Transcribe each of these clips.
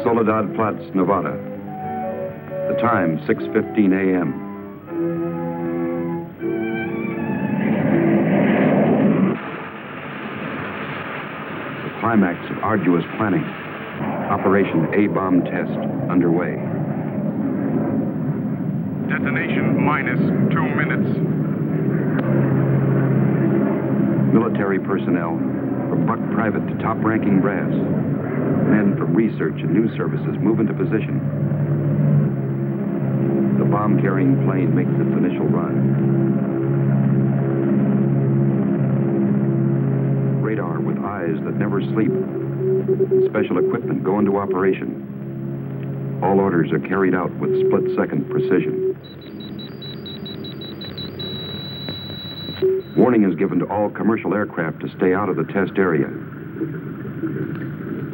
Soledad Flats, Nevada. The time, 6:15 a.m. The climax of arduous planning. Operation A-bomb test underway. Detonation minus 2 minutes. Military personnel, from buck private to top-ranking brass. Men from research and news services move into position. The bomb-carrying plane makes its initial run. Radar with eyes that never sleep. Special equipment go into operation. All orders are carried out with split-second precision. Warning is given to all commercial aircraft to stay out of the test area.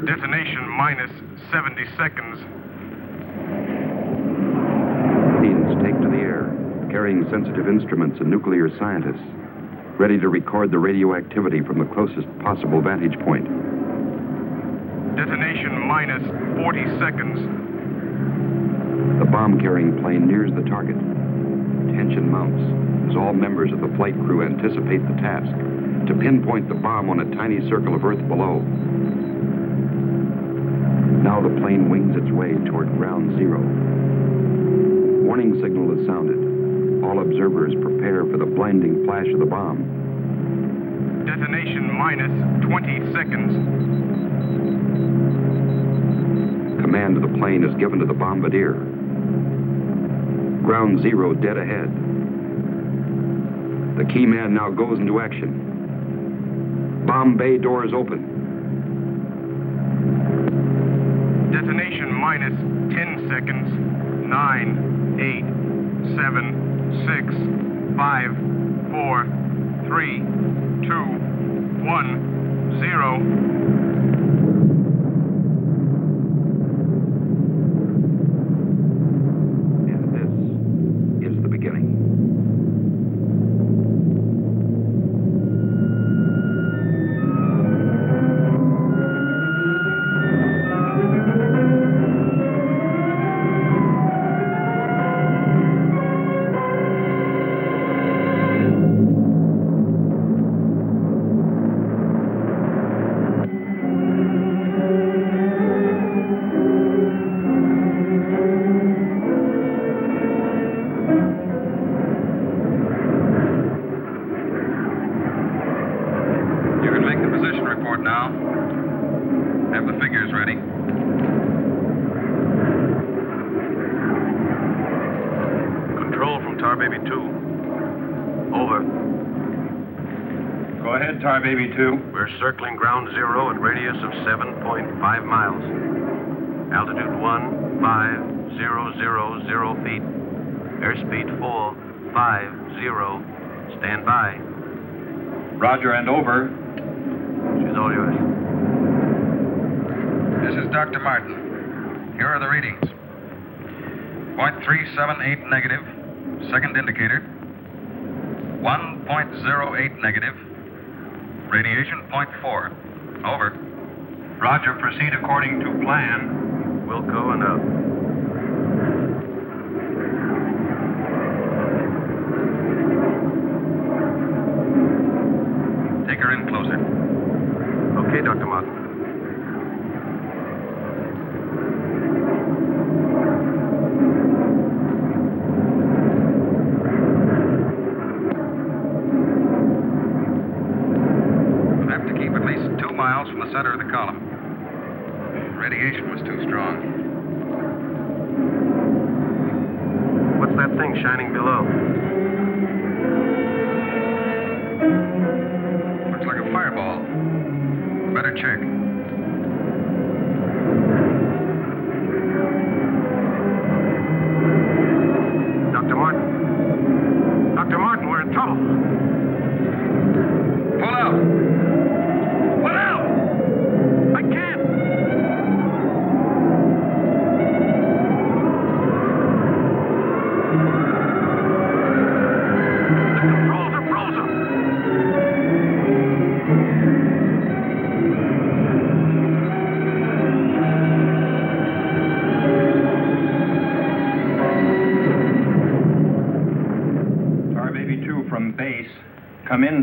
Detonation minus 70 seconds. Planes take to the air, carrying sensitive instruments and nuclear scientists, ready to record the radioactivity from the closest possible vantage point. Detonation minus 40 seconds. The bomb-carrying plane nears the target. Tension mounts as all members of the flight crew anticipate the task to pinpoint the bomb on a tiny circle of Earth below. Now the plane wings its way toward ground zero. Warning signal is sounded. All observers prepare for the blinding flash of the bomb. Detonation minus 20 seconds. Command of the plane is given to the bombardier. Ground zero dead ahead. The key man now goes into action. Bomb bay doors open. Detonation minus 10 seconds. 9, 8, 7, 6, 5, 4, 3, 2, 1, 0. Baby 2. We're circling ground zero at radius of 7.5 miles. Altitude 15,000 feet. Airspeed 450. Stand by. Roger and over. She's all yours. This is Dr. Martin. Here are the readings. 0.378 negative. Second indicator. 1.08 negative. Radiation 0.4. Over. Roger, proceed according to plan. Wilco and up. Take her in closer. Okay, Dr. Martin. From the center of the column. Radiation was too strong. What's that thing shining below? Looks like a fireball. Better check. Dr. Martin. Dr. Martin, we're in trouble. Pull out.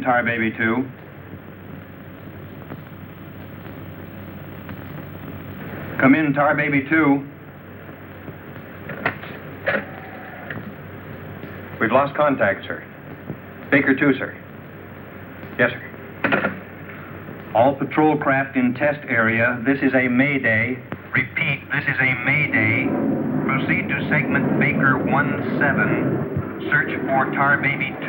in, Tar Baby 2. Come in, Tar Baby 2. We've lost contact, sir. Baker 2, sir. Yes, sir. All patrol craft in test area. This is a Mayday. Repeat, this is a Mayday. Proceed to segment Baker 17. Search for Tar Baby 2.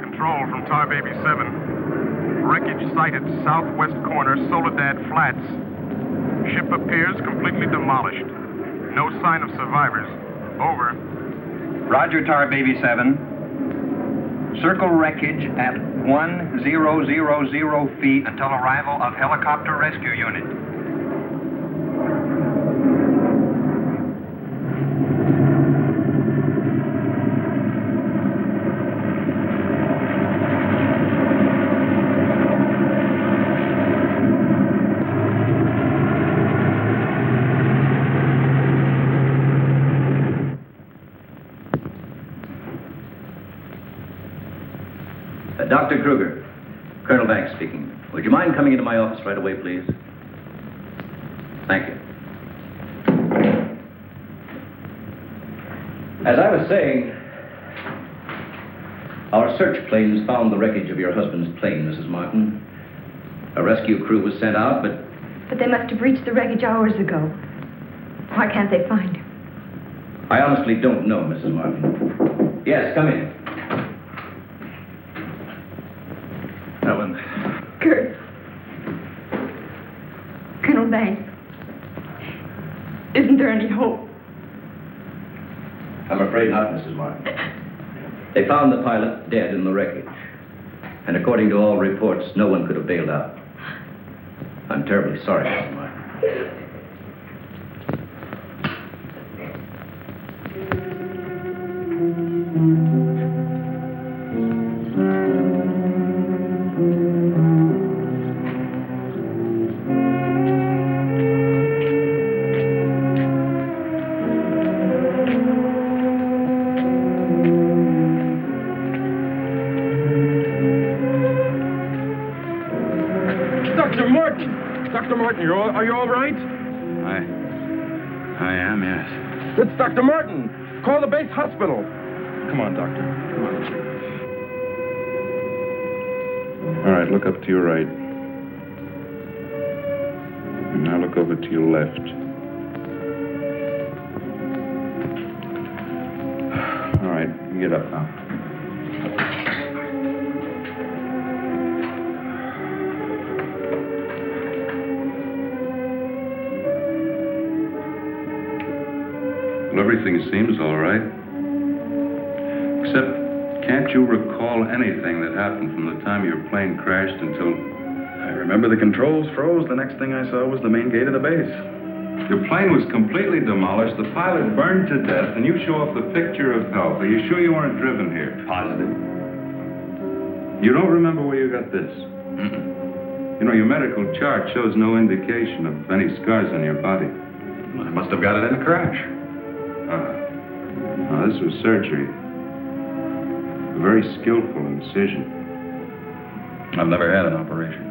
Control from Tar Baby 7. Wreckage sighted southwest corner, Soledad Flats. Ship appears completely demolished. No sign of survivors. Over. Roger, Tar Baby 7. Circle wreckage at 1000 feet until arrival of helicopter rescue unit. Dr. Kruger, Colonel Banks speaking. Would you mind coming into my office right away, please? Thank you. As I was saying, our search planes found the wreckage of your husband's plane, Mrs. Martin. A rescue crew was sent out, but they must have reached the wreckage hours ago. Why can't they find him? I honestly don't know, Mrs. Martin. Yes, come in. Ellen. Curt. Colonel Banks. Isn't there any hope? I'm afraid not, Mrs. Martin. They found the pilot dead in the wreckage. And according to all reports, no one could have bailed out. I'm terribly sorry, Mrs. Martin. Are you all right? I am, yes. It's Dr. Martin. Call the base hospital. Come on, Doctor. Come on. All right, look up to your right. And now look over to your left. All right, get up now. Well, everything seems all right. Except, can't you recall anything that happened from the time your plane crashed until... I remember the controls froze. The next thing I saw was the main gate of the base. Your plane was completely demolished, the pilot burned to death, and you show off the picture of health. Are you sure you weren't driven here? Positive. You don't remember where you got this? Mm-mm. You know, your medical chart shows no indication of any scars on your body. I must have got it in a crash. Now, this was surgery. A very skillful incision. I've never had an operation.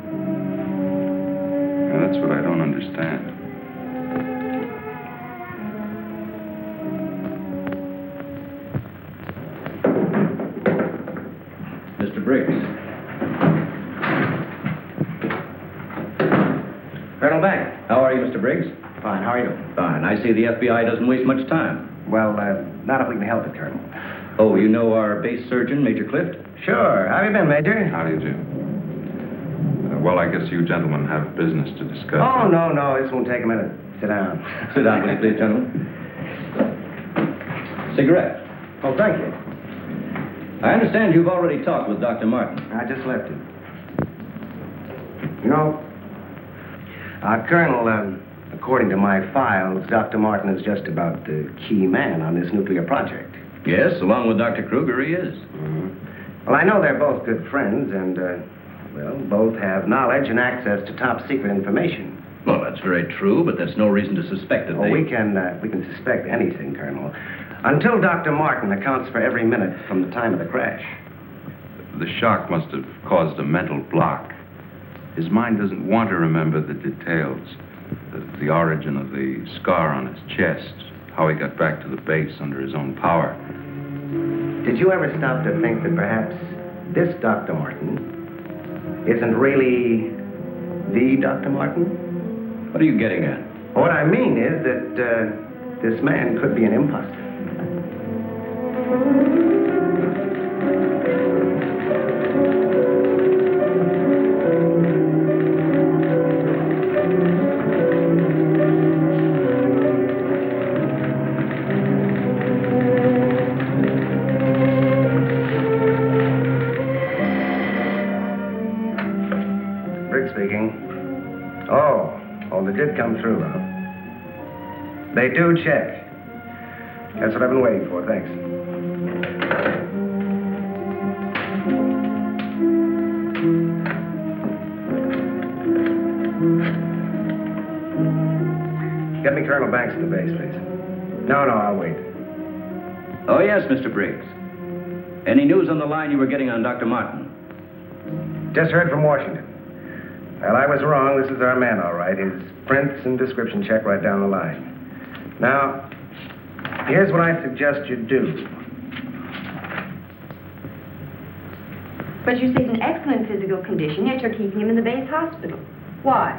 Now, that's what I don't understand. Mr. Briggs. Colonel Banks. How are you, Mr. Briggs? Fine, how are you? Fine. I see the FBI doesn't waste much time. Well, not if we can help it, Colonel. Oh, you know our base surgeon, Major Clift? Sure. How have you been, Major? How do you do? Well, I guess you gentlemen have business to discuss. Oh, no. This won't take a minute. Sit down. Sit down, please, gentlemen. Cigarette. Oh, thank you. I understand you've already talked with Dr. Martin. I just left him. You know, Colonel, according to my files, Dr. Martin is just about the key man on this nuclear project. Yes, along with Dr. Kruger, he is. Mm-hmm. Well, I know they're both good friends, and, both have knowledge and access to top secret information. Well, that's very true, but that's no reason to suspect that Oh, we can suspect anything, Colonel. Until Dr. Martin accounts for every minute from the time of the crash. The shock must have caused a mental block. His mind doesn't want to remember the details. The origin of the scar on his chest, how he got back to the base under his own power. Did you ever stop to think that perhaps this Dr. Martin isn't really the Dr. Martin? What are you getting at? What I mean is that this man could be an imposter. Briggs speaking. Oh, they did come through, huh? They do check. That's what I've been waiting for, thanks. Get me Colonel Banks at the base, please. No, I'll wait. Oh, yes, Mr. Briggs. Any news on the line you were getting on Dr. Martin? Just heard from Washington. Well, I was wrong. This is our man, all right. His prints and description check right down the line. Now, here's what I suggest you do. But you say he's in excellent physical condition, yet you're keeping him in the base hospital. Why?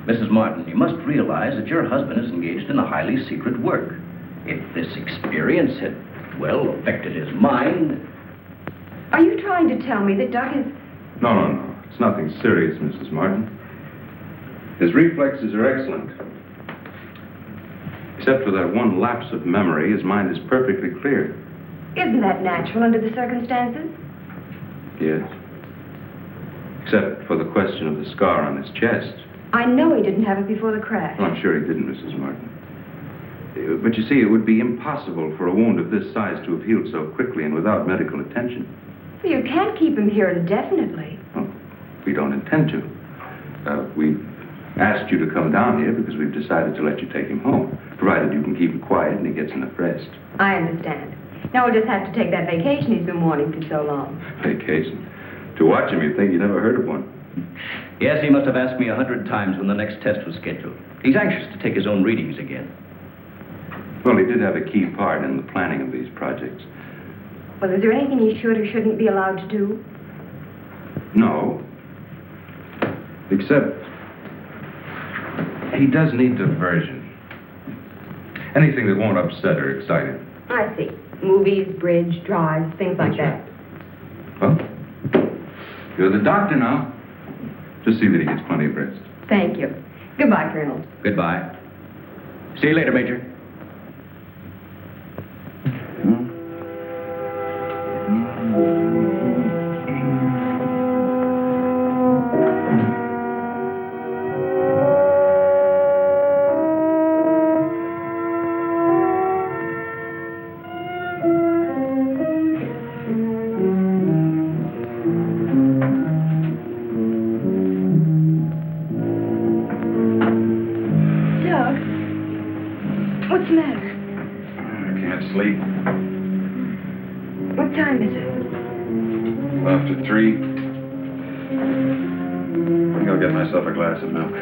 Mrs. Martin, you must realize that your husband is engaged in a highly secret work. If this experience had, well, affected his mind... Are you trying to tell me that Doc is... No. It's nothing serious, Mrs. Martin. His reflexes are excellent. Except for that one lapse of memory, his mind is perfectly clear. Isn't that natural under the circumstances? Yes. Except for the question of the scar on his chest. I know he didn't have it before the crash. Well, I'm sure he didn't, Mrs. Martin. But you see, it would be impossible for a wound of this size to have healed so quickly and without medical attention. Well, you can't keep him here indefinitely. Well, we don't intend to. We've asked you to come down here because we've decided to let you take him home, provided you can keep him quiet and he gets enough rest. I understand. Now we'll just have to take that vacation he's been wanting for so long. Vacation? To watch him, you'd think you never heard of one. Yes, he must have asked me 100 times when the next test was scheduled. He's anxious to take his own readings again. Well, he did have a key part in the planning of these projects. Well, is there anything he should or shouldn't be allowed to do? No. Except he does need diversion. Anything that won't upset or excite him. I see. Movies, bridge, drives, things like that. Well, you're the doctor now. Just see that he gets plenty of rest. Thank you. Goodbye, Colonel. Goodbye. See you later, Major. Of milk.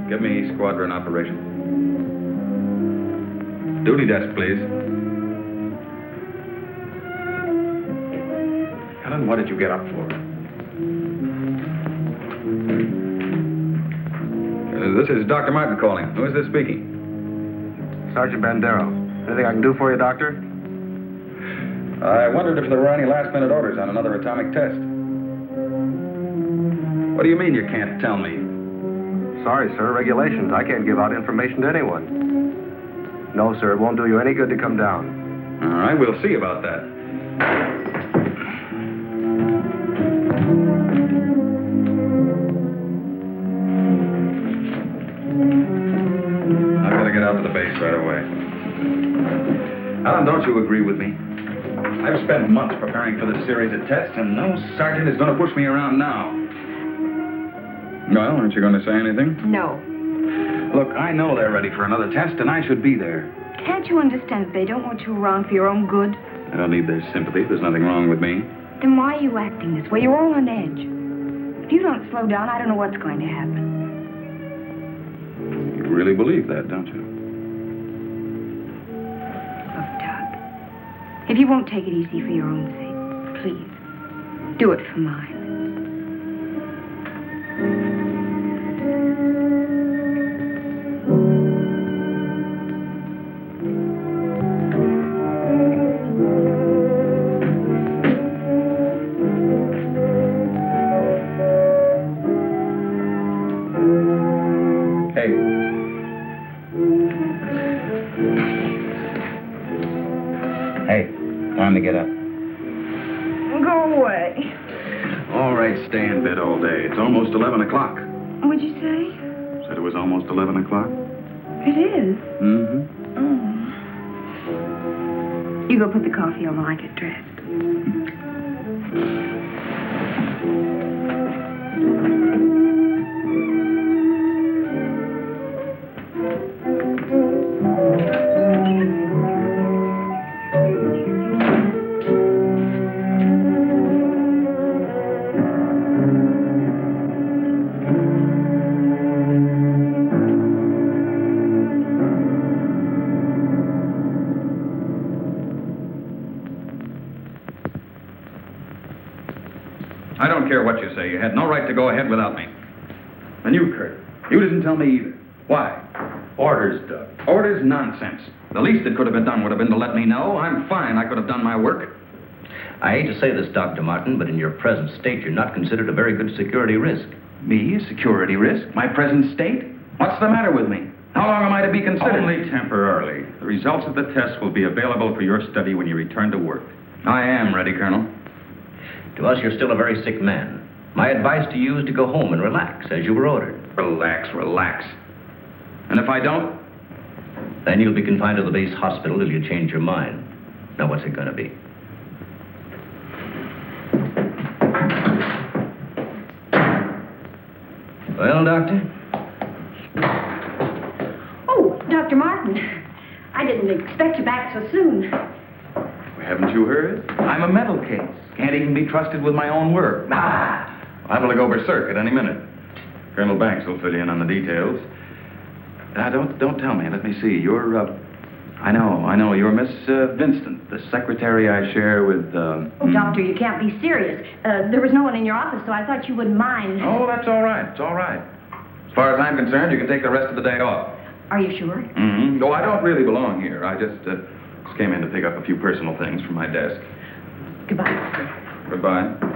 Give me squadron operation. Duty desk, please. What did you get up for? This is Dr. Martin calling. Who is this speaking? Sergeant Bandero. Anything I can do for you, Doctor? I wondered if there were any last-minute orders on another atomic test. What do you mean you can't tell me? Sorry, sir. Regulations. I can't give out information to anyone. No, sir. It won't do you any good to come down. All right, we'll see about that. base right away. Alan, don't you agree with me? I've spent months preparing for this series of tests, and no sergeant is going to push me around now. Well, aren't you going to say anything? No. Look, I know they're ready for another test, and I should be there. Can't you understand that they don't want you around for your own good? I don't need their sympathy. There's nothing wrong with me. Then why are you acting this way? You're all on edge. If you don't slow down, I don't know what's going to happen. You really believe that, don't you? Look, Doc, if you won't take it easy for your own sake, please, do it for mine. Time to get up. Go away. All right, stay in bed all day. It's almost 11 o'clock. What'd you say? Said it was almost 11 o'clock. It is? Mm-hmm. Oh. You go put the coffee on while I get dressed. I don't care what you say. You had no right to go ahead without me. And you, Curt, you didn't tell me either. Why? Orders, Doug. Orders? Nonsense. The least that could have been done would have been to let me know. I'm fine. I could have done my work. I hate to say this, Dr. Martin, but in your present state, you're not considered a very good security risk. Me? A security risk? My present state? What's the matter with me? How long am I to be considered? Only temporarily. The results of the test will be available for your study when you return to work. I am ready, Colonel. To us, you're still a very sick man. My advice to you is to go home and relax, as you were ordered. Relax, relax. And if I don't? Then you'll be confined to the base hospital till you change your mind. Now, what's it going to be? Well, Doctor? Oh, Dr. Martin. I didn't expect you back so soon. Haven't you heard? I'm a mental case. Can't even be trusted with my own work. Liable to go berserk at any minute. Colonel Banks will fill you in on the details. Don't tell me. Let me see. You're, I know. You're Miss Vincent, the secretary I share with, Oh, Doctor, you can't be serious. There was no one in your office, so I thought you wouldn't mind. Oh, that's all right. It's all right. As far as I'm concerned, you can take the rest of the day off. Are you sure? Mm-hmm. No, I don't really belong here. I just came in to pick up a few personal things from my desk. Goodbye, Doctor. Goodbye.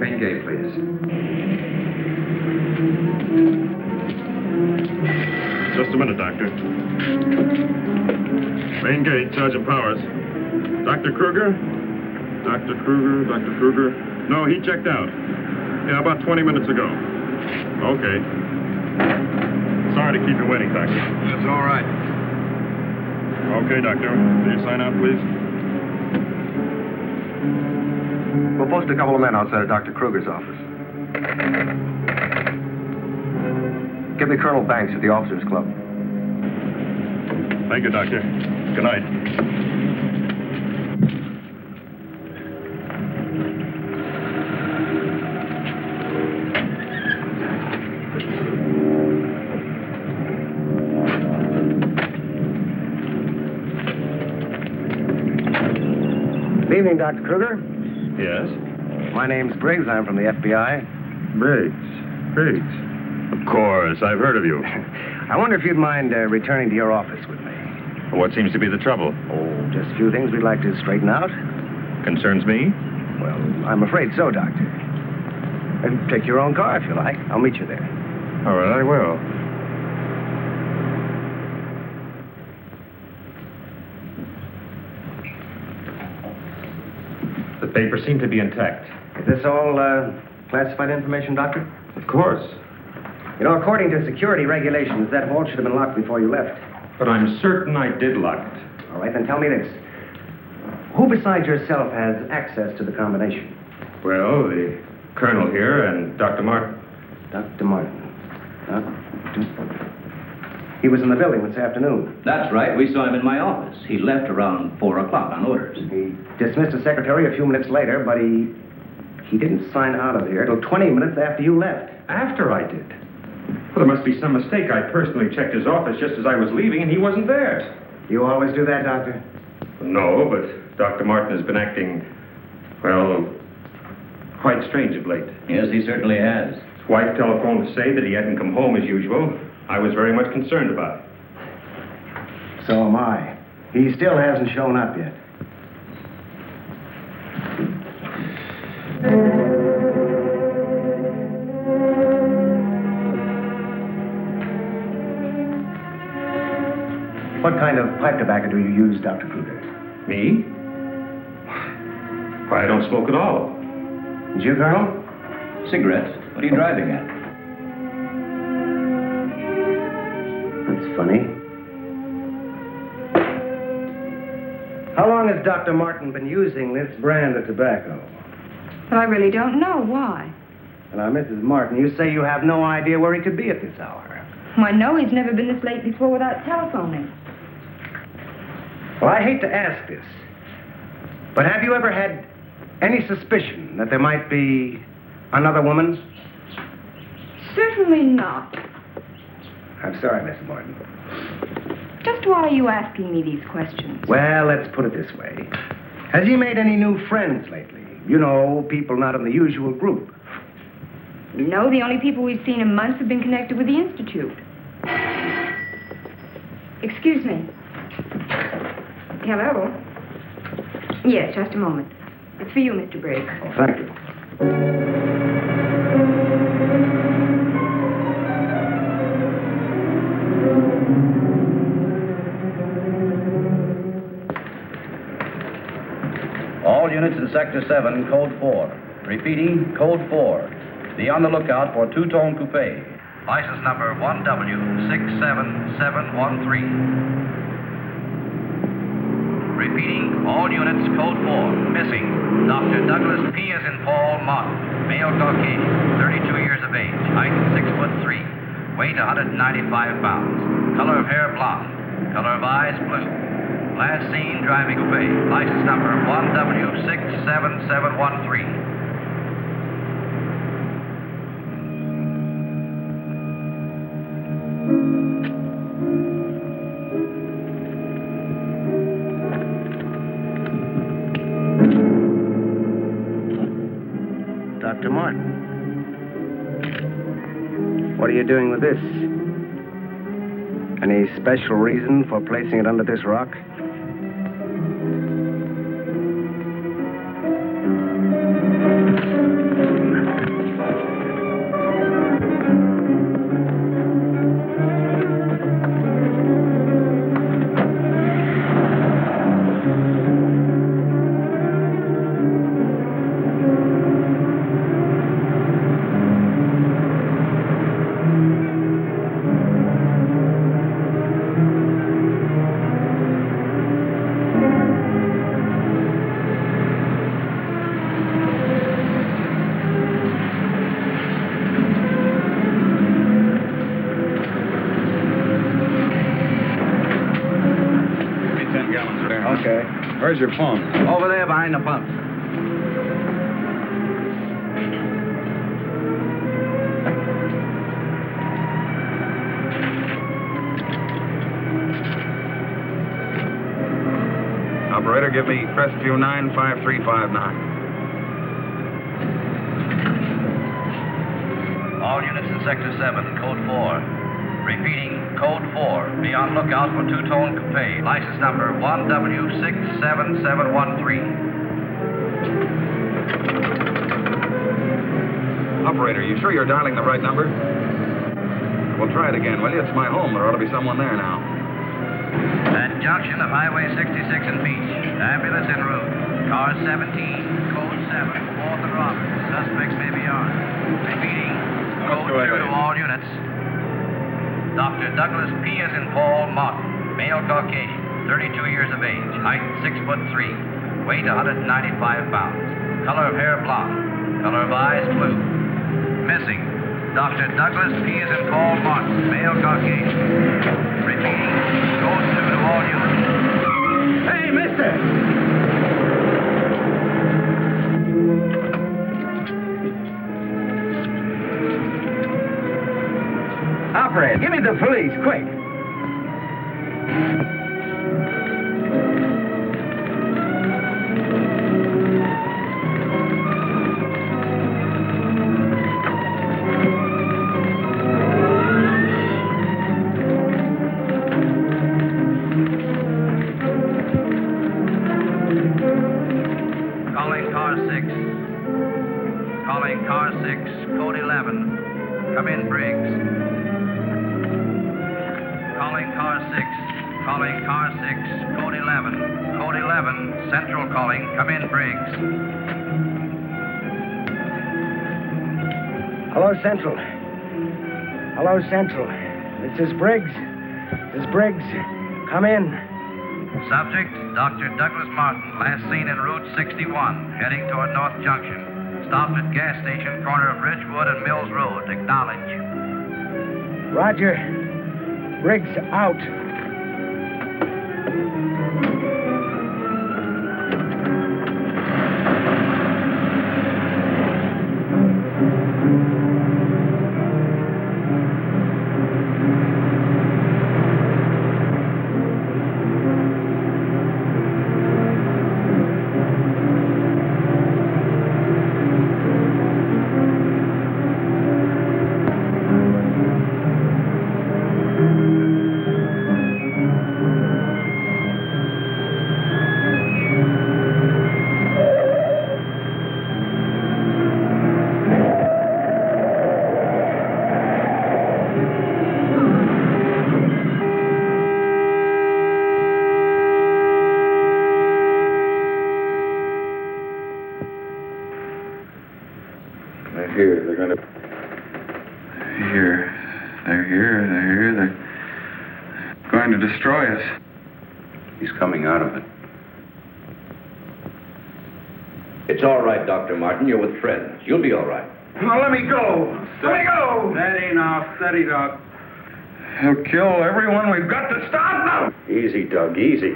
Main gate, please. Just a minute, Doctor. Main gate, Sergeant Powers. Dr. Kruger? Dr. Kruger. No, he checked out. Yeah, about 20 minutes ago. Okay. Sorry to keep you waiting, Doctor. That's all right. Okay, Doctor. Will you sign out, please? We'll post a couple of men outside of Dr. Kruger's office. Give me Colonel Banks at the Officers Club. Thank you, Doctor. Good night. Good evening, Dr. Kruger. Yes? My name's Briggs. I'm from the FBI. Briggs. Of course, I've heard of you. I wonder if you'd mind returning to your office with me. What seems to be the trouble? Oh, just a few things we'd like to straighten out. Concerns me? Well, I'm afraid so, Doctor. And take your own car if you like. I'll meet you there. All right, I will. The papers seem to be intact. Is this all classified information, Doctor? Of course. You know, according to security regulations, that vault should have been locked before you left. But I'm certain I did lock it. All right, then tell me this. Who besides yourself has access to the combination? Well, the colonel here and Dr. Martin. Dr. Martin. He was in the building this afternoon. That's right. We saw him in my office. He left around 4 o'clock on orders. He dismissed his secretary a few minutes later, but he didn't sign out of here till 20 minutes after you left. After I did. Well, there must be some mistake. I personally checked his office just as I was leaving, and he wasn't there. You always do that, Doctor? No, but Dr. Martin has been acting, well, quite strange of late. Yes, he certainly has. His wife telephoned to say that he hadn't come home as usual. I was very much concerned about it. So am I. He still hasn't shown up yet. What kind of pipe tobacco do you use, Dr. Kruger? Me? Why, I don't smoke at all. Did you, Colonel? Cigarettes? What are you driving at? That's funny. How long has Dr. Martin been using this brand of tobacco? But I really don't know. Why? Now, Mrs. Martin, you say you have no idea where he could be at this hour. Why, no, he's never been this late before without telephoning. Well, I hate to ask this, but have you ever had Any suspicion that there might be another woman? Certainly not. I'm sorry, Mrs. Morton. Just why are you asking me these questions? Well, let's put it this way. Has he made any new friends lately? You know, people not in the usual group. No, the only people we've seen in months have been connected with the Institute. Excuse me. Hello? Yes, just a moment. It's for you, Mr. Briggs. Oh, thank you. All units in Sector 7, Code 4. Repeating, Code 4. Be on the lookout for two-tone coupe. License number 1W67713. Repeating, all units, Code 4. Missing, Dr. Douglas P. as in Paul Martin. Male Caucasian, 32 years of age. Height 6'3". Weight 195 pounds. Color of hair blonde. Color of eyes blue. Last seen driving coupe. License number 1W67713. Dr. Martin. What are you doing with this? Any special reason for placing it under this rock? Where's your phone? Over there behind the pump. Operator, give me Crestview 95359. All units in Sector 7, Code 4. Repeating, Code 4. Be on lookout for two-tone coupe. License number 1W67713. Operator, you sure you're dialing the right number? Well, try it again, will you? It's my home. There ought to be someone there now. At junction of Highway 66 and Beach. Ambulance en route. Car 17, Code 7, 4th and Roberts. Suspects may be armed. Repeating, Code 2 to all units. Dr. Douglas P. as in Paul Martin. Male Caucasian, 32 years of age. Height 6'3". Weight 195 pounds. Color of hair blonde. Color of eyes blue. Missing, Dr. Douglas P. as in Paul Martin. Male Caucasian. Repeating, Code 2 to all units. Hey, mister! Operator, give me the police, quick. Calling car 6. Calling car 6, Code 11. Come in, Briggs. Calling car 6. Calling car 6, Code 11. Code 11, Central calling. Come in, Briggs. Hello, Central. Hello, Central. This is Briggs. This is Briggs. Come in. Subject, Dr. Douglas Martin, last seen en Route 61, heading toward North Junction. Stopped at gas station, corner of Ridgewood and Mills Road. Acknowledge. Roger. Briggs out. They're here. They're going to... Here. They're here. They're here. They're going to destroy us. He's coming out of it. It's all right, Dr. Martin. You're with friends. You'll be all right. Now, let me go. Let me go. Steady now. Steady, Doc. He'll kill everyone. We've got to stop now. Easy, Doug. Easy.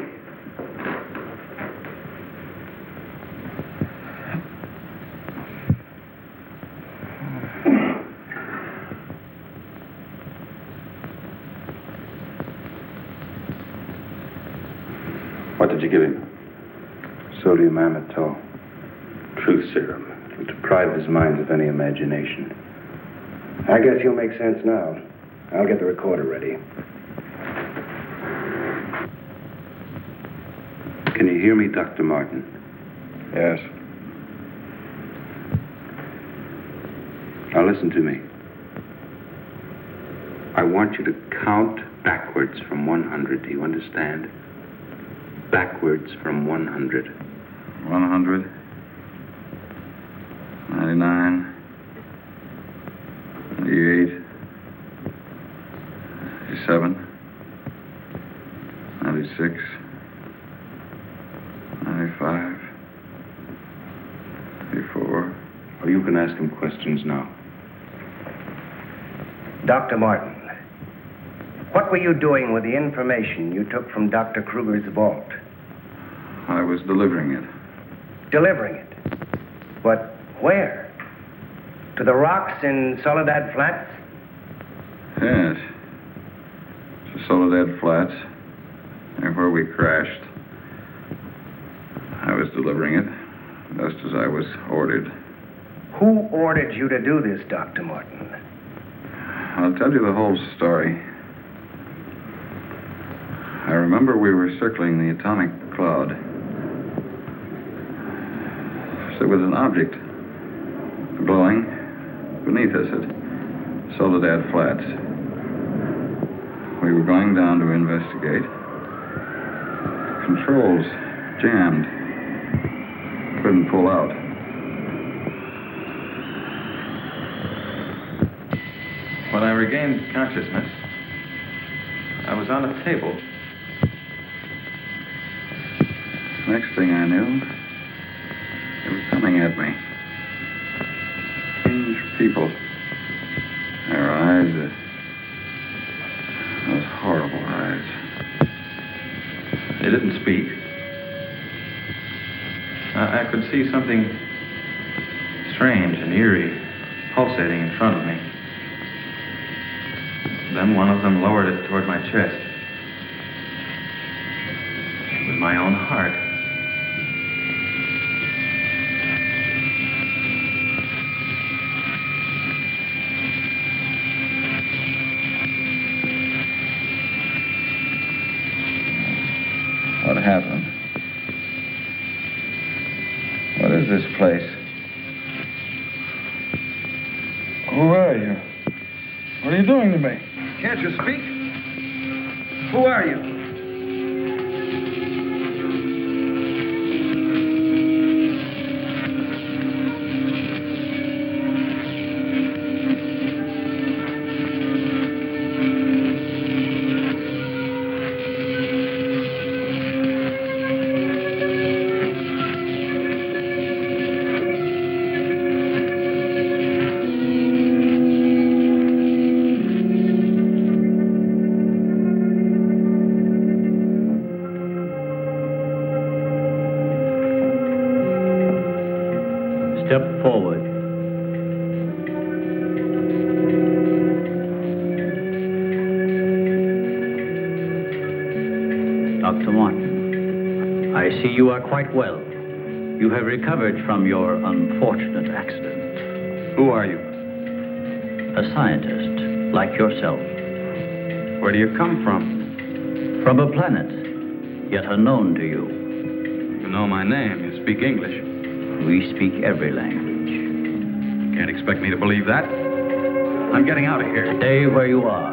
What did you give him? Sodium amytal. Truth serum. It'll deprive his mind of any imagination. I guess you'll make sense now. I'll get the recorder ready. Can you hear me, Dr. Martin? Yes. Now listen to me. I want you to count backwards from 100. Do you understand? Backwards from 100. 100. 99. 98. 97. 96. 95. 94. Well, you can ask him questions now. Dr. Martin, what were you doing with the information you took from Dr. Kruger's vault? I was delivering it. Delivering it? But where? To the rocks in Soledad Flats? Yes. To Soledad Flats, near where we crashed. I was delivering it, just as I was ordered. Who ordered you to do this, Dr. Martin? I'll tell you the whole story. I remember we were circling the atomic cloud. There was an object glowing beneath us at Soledad Flats. We were going down to investigate. Controls jammed. Couldn't pull out. When I regained consciousness, I was on a table. Next thing I knew, they were coming at me. Strange people. Their eyes, those horrible eyes. They didn't speak. I could see something strange and eerie pulsating in front of me. Then one of them lowered it toward my chest. It was my own heart. What happened? What is this place? Who are you? What are you doing to me? Can't you speak? Who are you? Step forward. Dr. Martin, I see you are quite well. You have recovered from your unfortunate accident. Who are you? A scientist, like yourself. Where do you come from? From a planet, yet unknown to you. You know my name. You speak English. We speak every language. Can't expect me to believe that. I'm getting out of here. Stay where you are.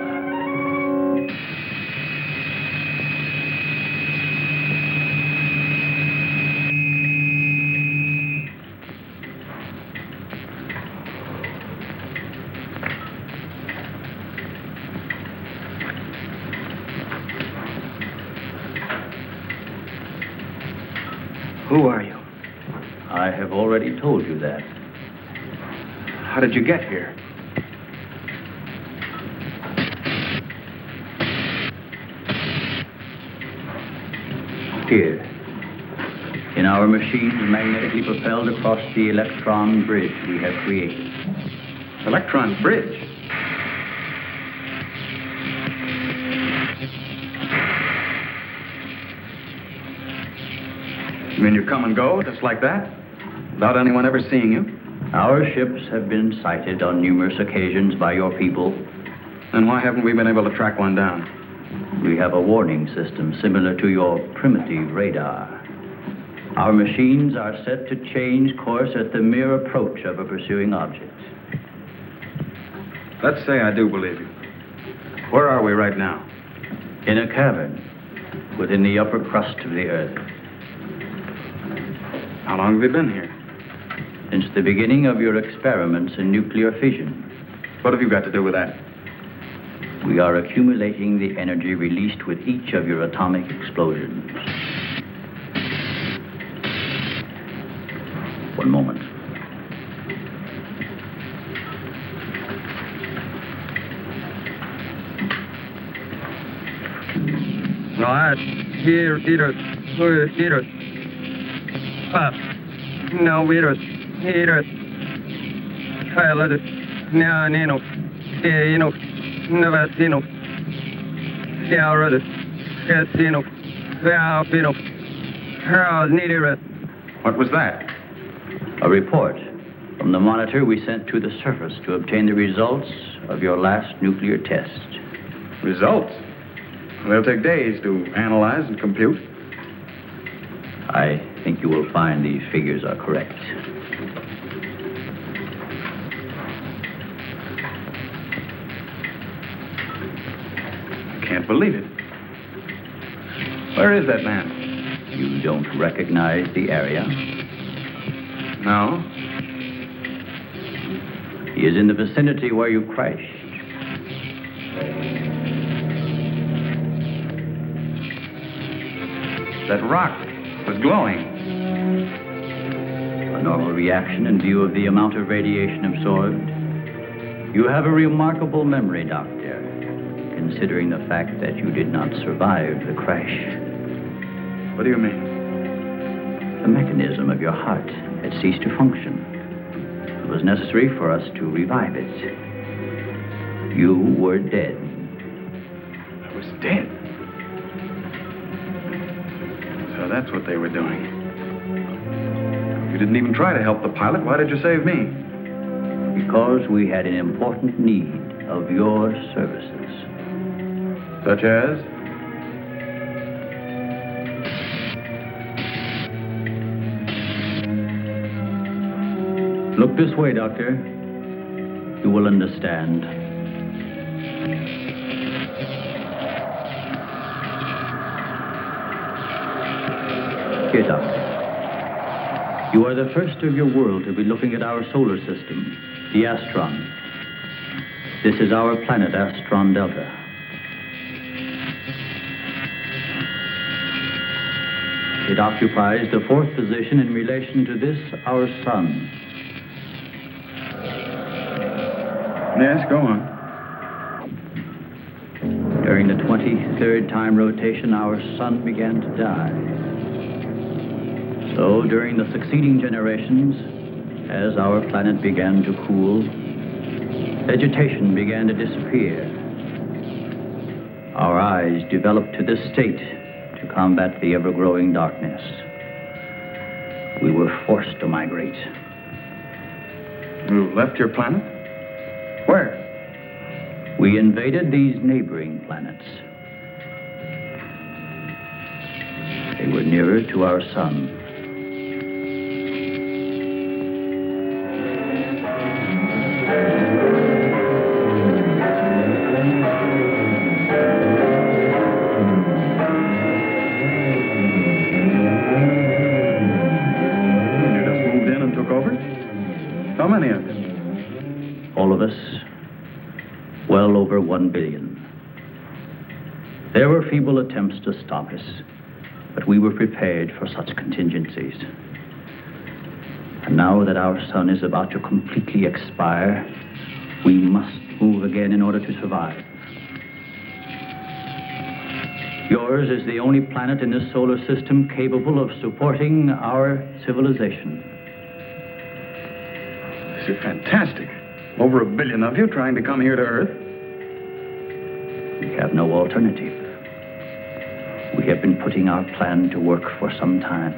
have already told you that. How did you get here? Here, in our machines magnetically propelled across the electron bridge we have created. Electron bridge? You mean you come and go just like that? Without anyone ever seeing you? Our ships have been sighted on numerous occasions by your people. Then why haven't we been able to track one down? We have a warning system similar to your primitive radar. Our machines are set to change course at the mere approach of a pursuing object. Let's say I do believe you. Where are we right now? In a cavern within the upper crust of the Earth. How long have you been here? Since the beginning of your experiments in nuclear fission. What have you got to do with that? We are accumulating the energy released with each of your atomic explosions. One moment. No, I here, here. No, here. I let it. No, Nino. You know. Never seen him. Yeah, I read it. Yes, seen him. Yeah, I've been him. I needed it. What was that? A report from the monitor we sent to the surface to obtain the results of your last nuclear test. Results? They'll take days to analyze and compute. I think you will find these figures are correct. Can't believe it. Where is that man? You don't recognize the area? No. He is in the vicinity where you crashed. That rock was glowing. A normal reaction in view of the amount of radiation absorbed. You have a remarkable memory, Doctor, considering the fact that you did not survive the crash. What do you mean? The mechanism of your heart had ceased to function. It was necessary for us to revive it. You were dead. I was dead? So that's what they were doing. You didn't even try to help the pilot. Why did you save me? Because we had an important need of your services. Such as? Look this way, Doctor. You will understand. Here, Doctor. You are the first of your world to be looking at our solar system, the Astron. This is our planet, Astron Delta. It occupies the fourth position in relation to this, our sun. Yes, go on. During the 23rd time rotation, our sun began to die. So, during the succeeding generations, as our planet began to cool, vegetation began to disappear. Our eyes developed to this state to combat the ever-growing darkness. We were forced to migrate. You left your planet? Where? We invaded these neighboring planets. They were nearer to our sun. How many of us? All of us, well over 1 billion. There were feeble attempts to stop us, but we were prepared for such contingencies. And now that our sun is about to completely expire, we must move again in order to survive. Yours is the only planet in this solar system capable of supporting our civilization. This is fantastic. Over 1 billion of you trying to come here to Earth. We have no alternative. We have been putting our plan to work for some time.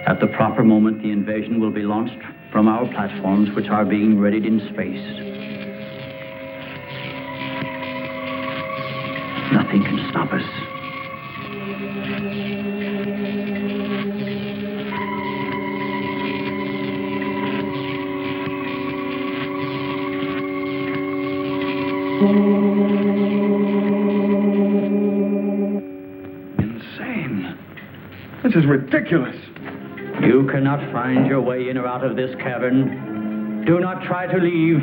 At the proper moment, the invasion will be launched from our platforms, which are being readied in space. Nothing can stop us. Insane. This is ridiculous. You cannot find your way in or out of this cavern. Do not try to leave.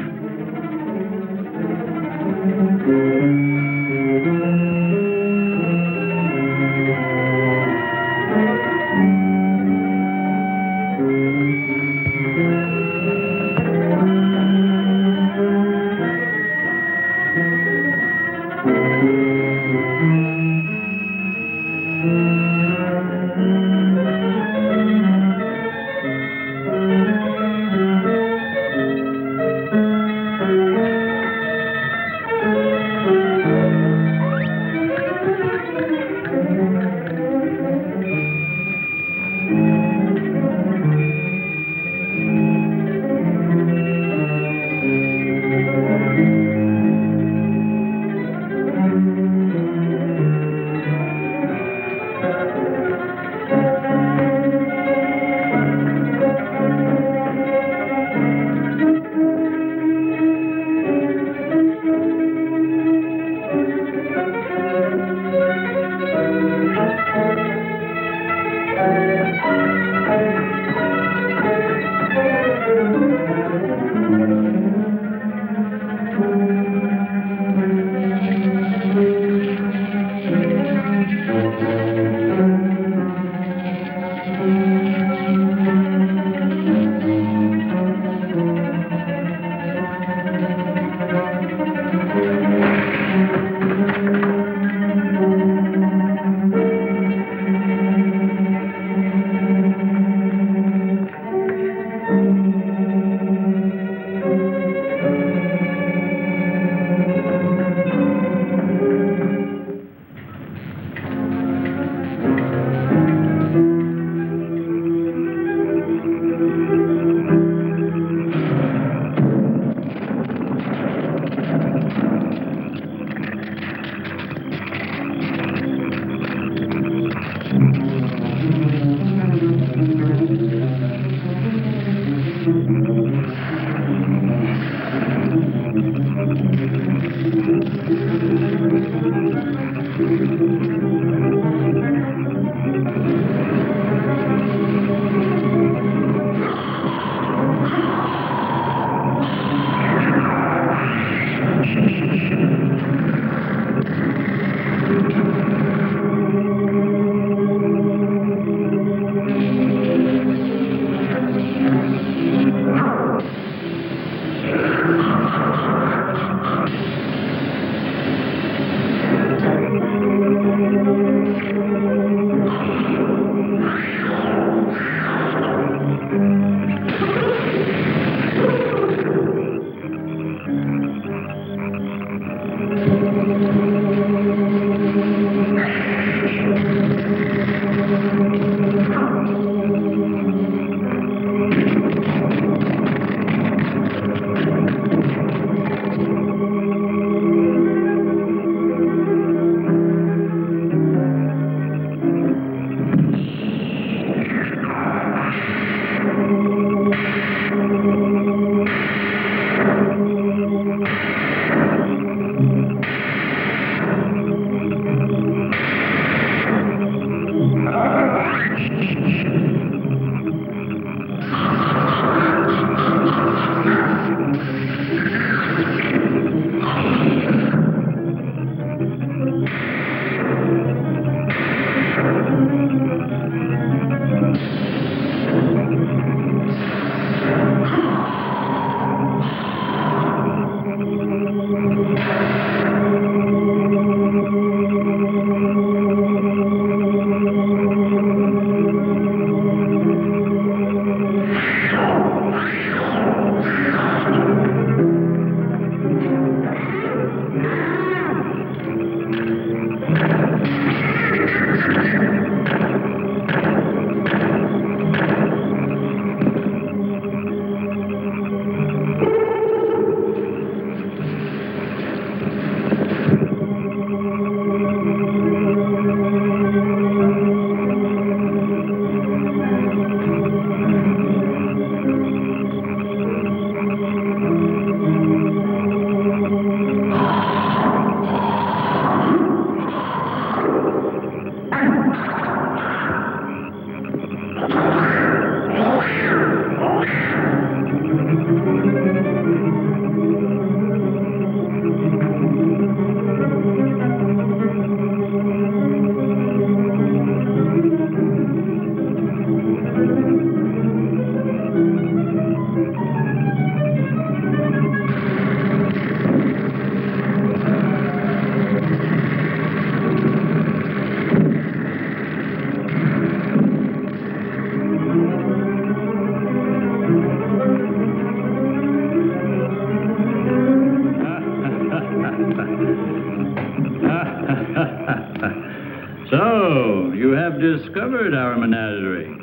So, you have discovered our menagerie.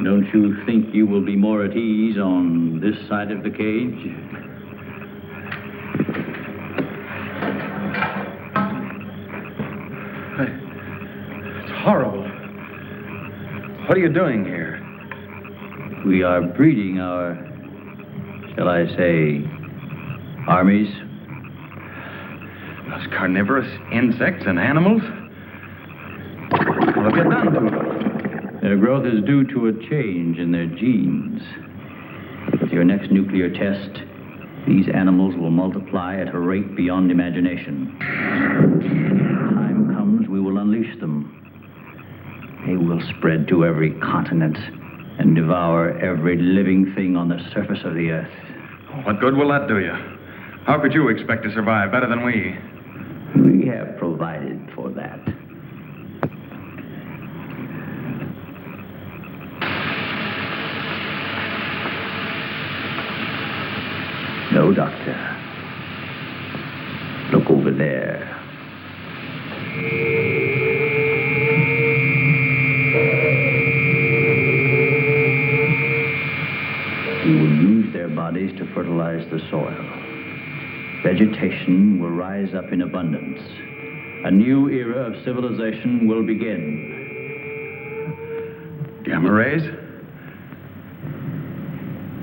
Don't you think you will be more at ease on this side of the cage? It's horrible. What are you doing here? We are breeding our, shall I say, armies. Those carnivorous insects and animals? What have you done to them? Their growth is due to a change in their genes. With your next nuclear test, these animals will multiply at a rate beyond imagination. When the time comes, we will unleash them. They will spread to every continent and devour every living thing on the surface of the earth. What good will that do you? How could you expect to survive better than we? We have provided for that. No, Doctor. Look over there. We will use their bodies to fertilize the soil. Vegetation will rise up in abundance. A new era of civilization will begin. Gamma rays?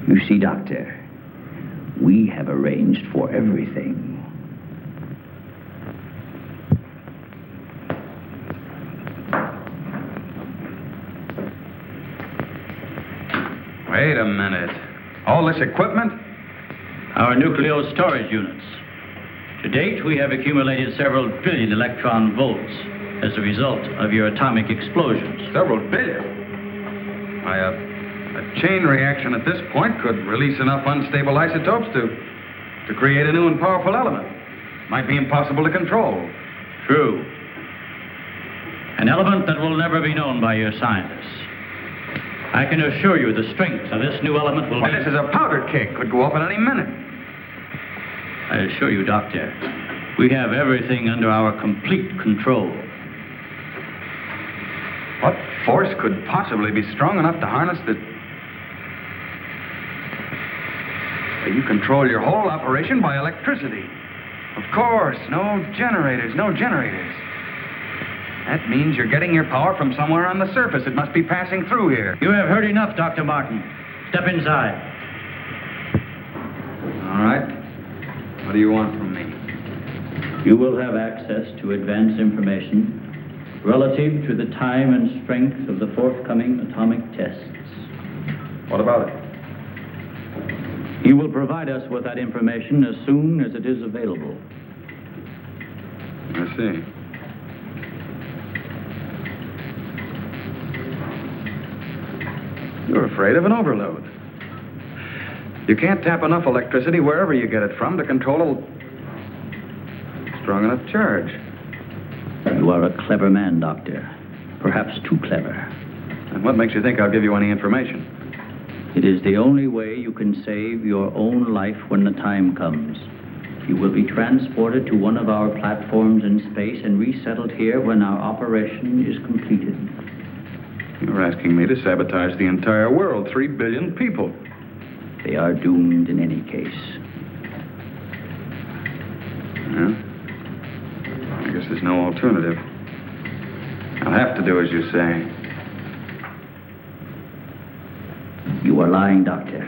You see, Doctor, we have arranged for everything. Wait a minute. All this equipment? Our nuclear storage units. To date, we have accumulated several billion electron volts as a result of your atomic explosions. Several billion? A chain reaction at this point could release enough unstable isotopes to create a new and powerful element. Might be impossible to control. True. An element that will never be known by your scientists. I can assure you the strength of this new element will be... This is a powder keg. Could go off at any minute. I assure you, Doctor, we have everything under our complete control. What force could possibly be strong enough to harness the... You control your whole operation by electricity. Of course, no generators. That means you're getting your power from somewhere on the surface. It must be passing through here. You have heard enough, Dr. Martin. Step inside. All right. What do you want from me? You will have access to advanced information relative to the time and strength of the forthcoming atomic tests. What about it? You will provide us with that information as soon as it is available. I see. You're afraid of an overload. You can't tap enough electricity wherever you get it from to control a strong enough charge. You are a clever man, Doctor. Perhaps too clever. And what makes you think I'll give you any information? It is the only way you can save your own life when the time comes. You will be transported to one of our platforms in space and resettled here when our operation is completed. You're asking me to sabotage the entire world, 3 billion people. They are doomed in any case. Yeah? I guess there's no alternative. I'll have to do as you say. You are lying, Doctor.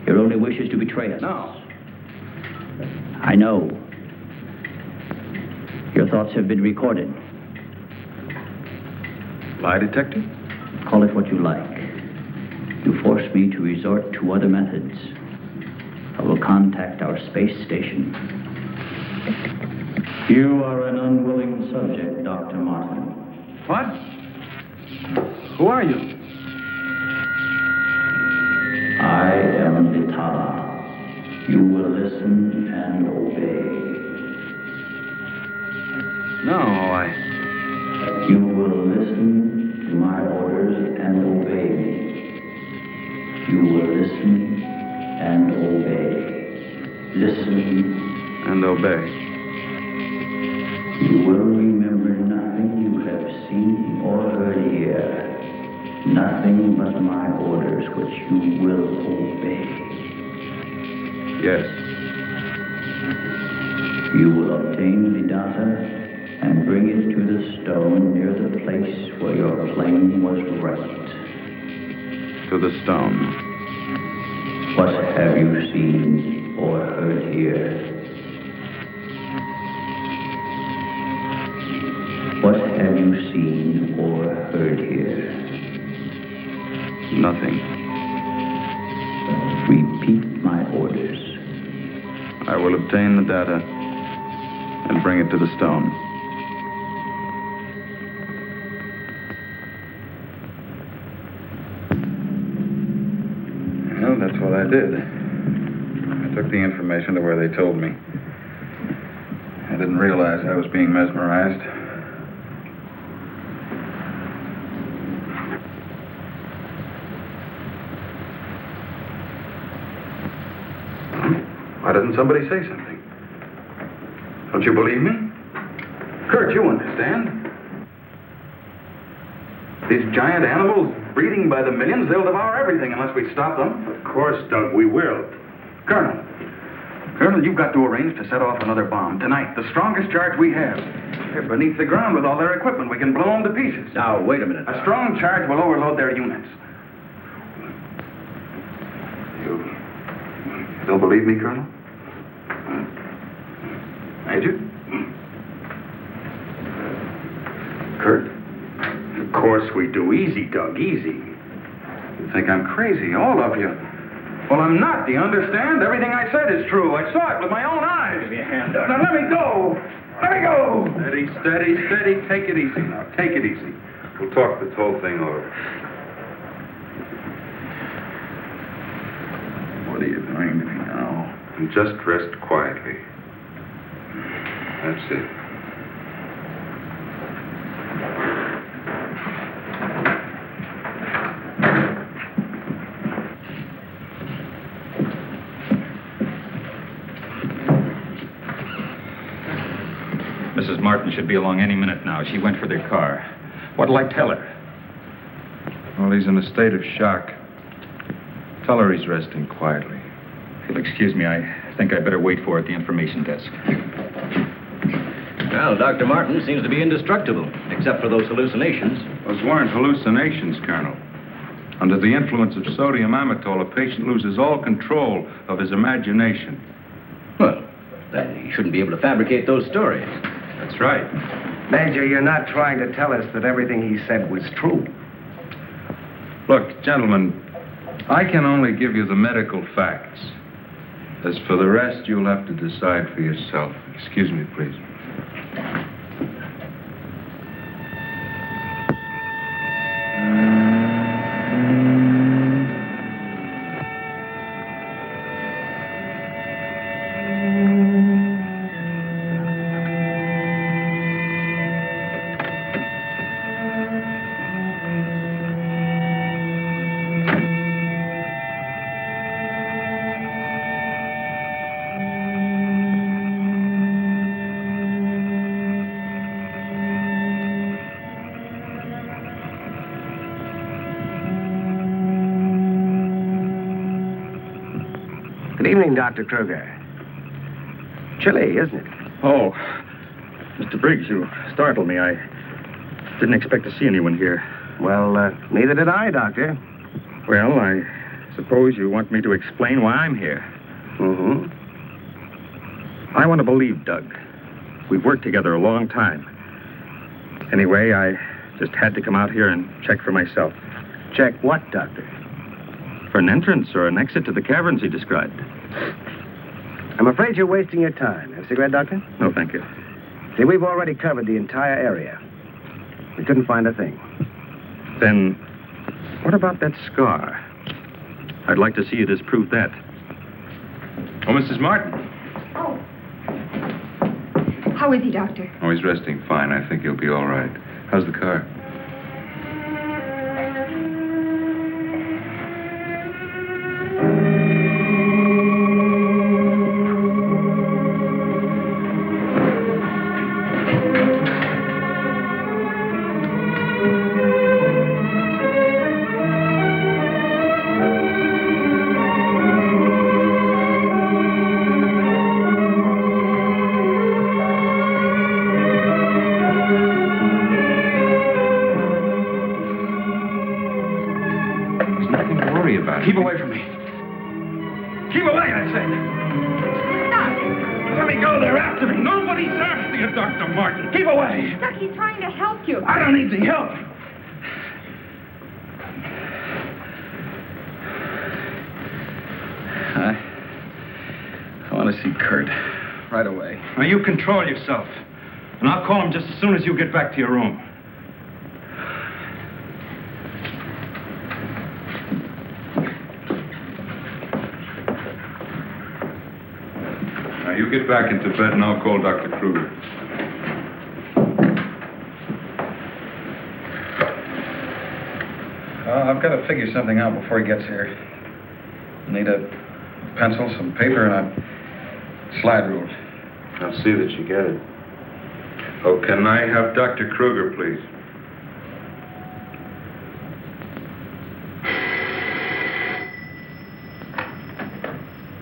Your only wish is to betray us. No. I know. Your thoughts have been recorded. Lie detector? Call it what you like. You force me to resort to other methods. I will contact our space station. You are an unwilling subject, Dr. Martin. What? Who are you? I am Vitala. You will listen and obey. No, You will listen to my orders and obey me. You will listen obey. You will remember nothing you have seen or heard here. Nothing but my orders, which you will obey. Yes. You will obtain the data and bring it to the stone near the place where your plane was wrecked. To the stone. What have you seen or heard here? What have you seen or heard here? Nothing. Repeat my orders. I will obtain the data and bring it to the stone. Well, that's what I did. I took the information to where they told me. I didn't realize I was being mesmerized. Why doesn't somebody say something? Don't you believe me? Curt, you understand. These giant animals breeding by the millions, they'll devour everything unless we stop them. Of course, Doug, we will. Colonel, you've got to arrange to set off another bomb tonight. The strongest charge we have. They're beneath the ground with all their equipment. We can blow them to pieces. Now, wait a minute. A strong charge will overload their units. You don't believe me, Colonel? Major? Curt? Of course we do. Easy, Doug, easy. You think I'm crazy, all of you. Well, I'm not, do you understand? Everything I said is true. I saw it with my own eyes. Give me a hand, Doug. Now, let me go. Let me go. Steady. Take it easy now. Take it easy. We'll talk this whole thing over. What are you doing to me now? And just rest quietly. That's it. Mrs. Martin should be along any minute now. She went for their car. What'll I tell her? Well, he's in a state of shock. Tell her he's resting quietly. If you'll excuse me, I think I'd better wait for her at the information desk. Well, Dr. Martin seems to be indestructible, except for those hallucinations. Those weren't hallucinations, Colonel. Under the influence of sodium amytal, a patient loses all control of his imagination. Well, then he shouldn't be able to fabricate those stories. That's right. Major, you're not trying to tell us that everything he said was true. Look, gentlemen, I can only give you the medical facts. As for the rest, you'll have to decide for yourself. Excuse me, please. Good evening, Dr. Kruger. Chilly, isn't it? Oh, Mr. Briggs, you startled me. I didn't expect to see anyone here. Well, neither did I, Doctor. Well, I suppose you want me to explain why I'm here. Mm-hmm. I want to believe Doug. We've worked together a long time. Anyway, I just had to come out here and check for myself. Check what, Doctor? For an entrance or an exit to the caverns he described. I'm afraid you're wasting your time. Have a cigarette, Doctor? No, thank you. See, we've already covered the entire area. We couldn't find a thing. Then, what about that scar? I'd like to see you disprove that. Oh, Mrs. Martin. Oh. How is he, Doctor? Oh, he's resting fine. I think he'll be all right. How's the car? away, I said. Let me go. They're after me. Nobody's after you, Dr. Martin. Keep away. Doc, he's trying to help you. I don't need the help. I want to see Curt right away. Now, you control yourself. And I'll call him just as soon as you get back to your room. Now, you get back into bed and I'll call Dr. Kruger. I've got to figure something out before he gets here. Need a pencil, some paper, and a slide rule. I'll see that you get it. Oh, can I have Dr. Kruger, please?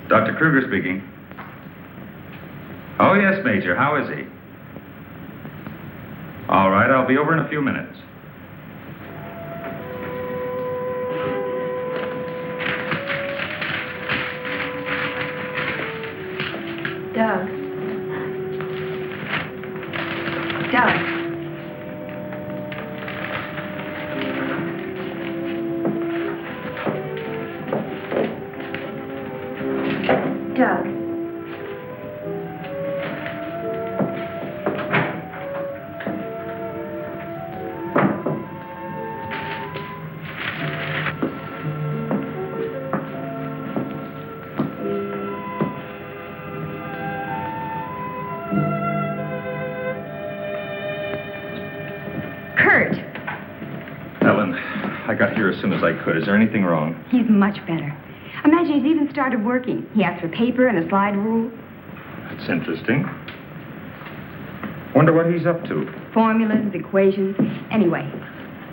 Dr. Kruger speaking. Oh, yes, Major. How is he? All right, I'll be over in a few minutes. Doug. Doug. Doug. Curt. Ellen, I got here as soon as I could. Is there anything wrong? He's much better. Imagine he's even started working. He asked for paper and a slide rule. That's interesting. Wonder what he's up to. Formulas, equations. Anyway,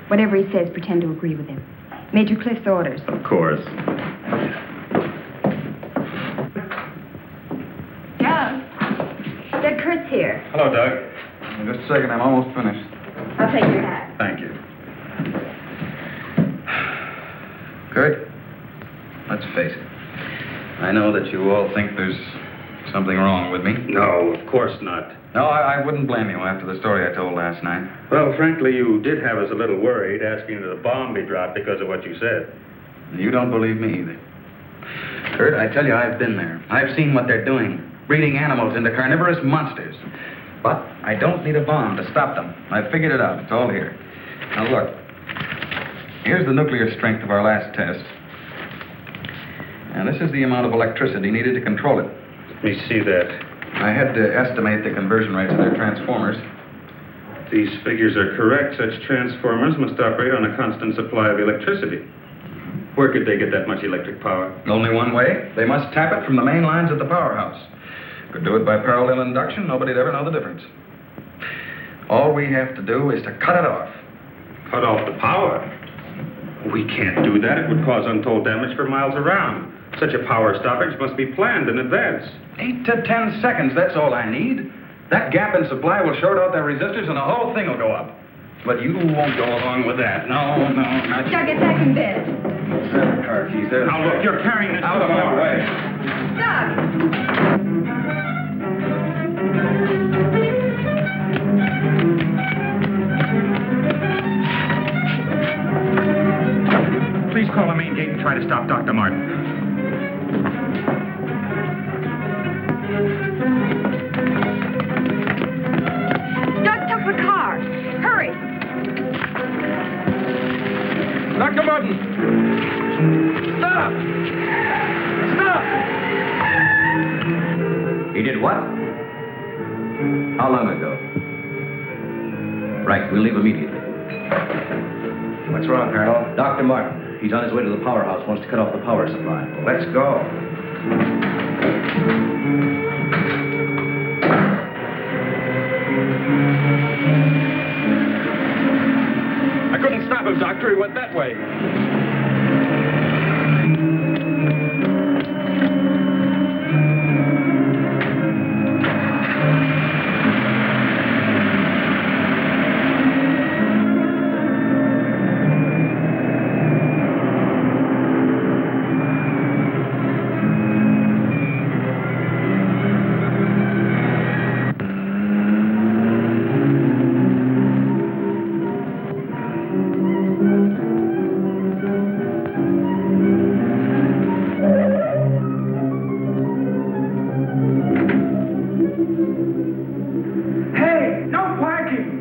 whatever he says, pretend to agree with him. Major Clift's orders. Of course. Doug. Doug, Curt's here. Hello, Doug. Just a second, I'm almost finished. I'll take your hat. Thank you. Curt, let's face it. I know that you all think there's something wrong with me. No, of course not. No, I wouldn't blame you after the story I told last night. Well, frankly, you did have us a little worried, asking that the bomb be dropped because of what you said. You don't believe me either. Curt, I tell you, I've been there. I've seen what they're doing, breeding animals into carnivorous monsters. But I don't need a bomb to stop them. I've figured it out. It's all here. Now, look. Here's the nuclear strength of our last test. And this is the amount of electricity needed to control it. Let me see that. I had to estimate the conversion rates of their transformers. These figures are correct. Such transformers must operate on a constant supply of electricity. Where could they get that much electric power? Only one way. They must tap it from the main lines at the powerhouse. Could do it by parallel induction. Nobody'd ever know the difference. All we have to do is to cut it off. Cut off the power? We can't do that. It would cause untold damage for miles around. Such a power stoppage must be planned in advance. 8 to 10 seconds, that's all I need. That gap in supply will short out their resistors and the whole thing will go up. But you won't go along with that. No, not you. Doug, get back in bed. There's the car keys. There. Now, look, you're carrying this out of my way. Doug! Please call the main gate and try to stop Dr. Martin. Doug took the car. Hurry. Dr. Martin! Stop! Stop! He did what? How long ago? Right, we'll leave immediately. What's wrong, Colonel? Dr. Martin. He's on his way to the powerhouse, wants to cut off the power supply. Let's go. I couldn't stop him, Doctor. He went that way. Hey, no parking!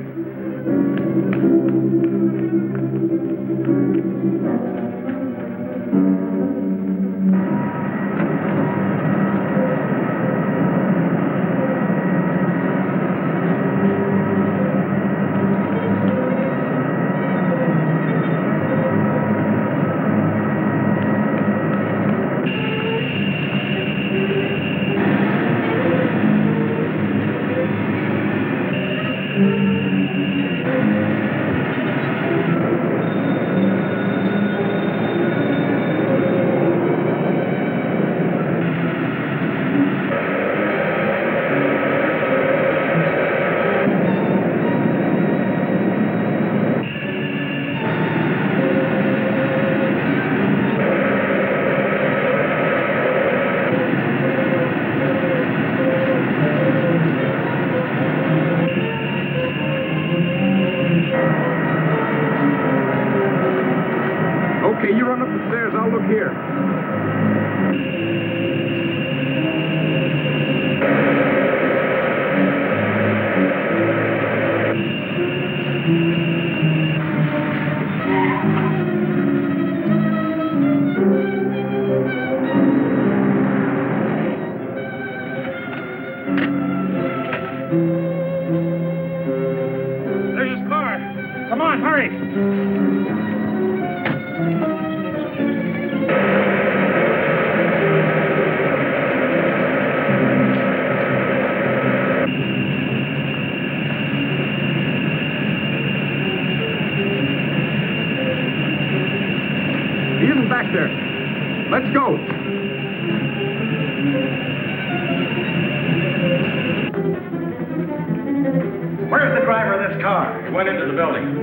Let's go. Where's the driver of this car? He went into the building.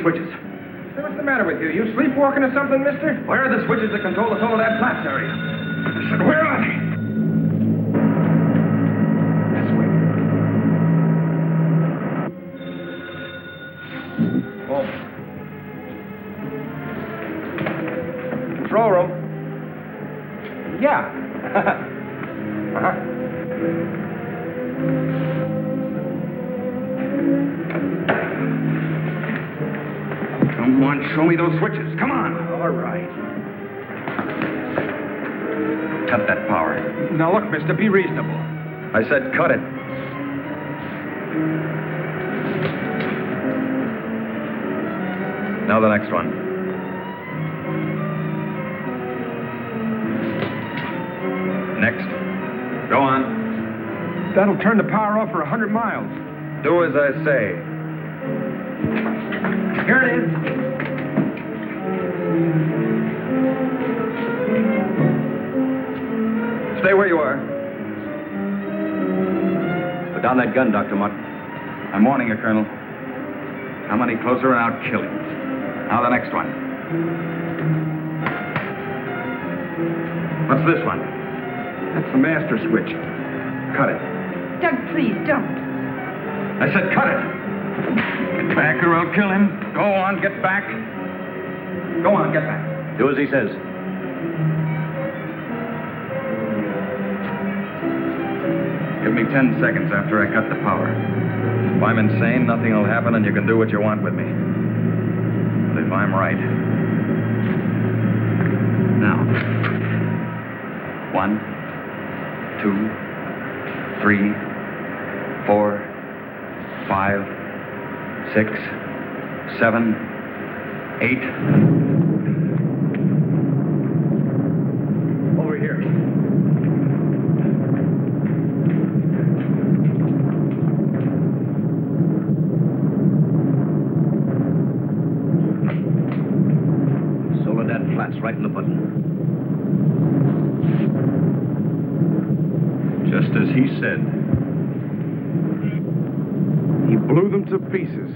Switches. Hey, what's the matter with you? You sleepwalking or something, mister? Where are the switches that control the solar that flats area? I said, where are they? This way. Oh. Control room. Yeah. Uh-huh. Come on, show me those switches. Come on. All right. Cut that power. Now, look, mister, be reasonable. I said cut it. Now the next one. Next. Go on. That'll turn the power off for 100 miles. Do as I say. Here it is. Stay where you are. Put down that gun, Dr. Martin. I'm warning you, Colonel. Come any closer and I'll kill you. Now the next one. What's this one? That's the master switch. Cut it. Doug, please, don't. I said cut it. Get back or I'll kill him. Go on, get back. Go on, get back. Do as he says. Give me 10 seconds after I cut the power. If I'm insane, nothing will happen and you can do what you want with me. if I'm right. Now. 1, 2, 3, 4, 5, 6, 7, 8. Over here. Soledad Flats, right in the button. Just as he said. He blew them to pieces.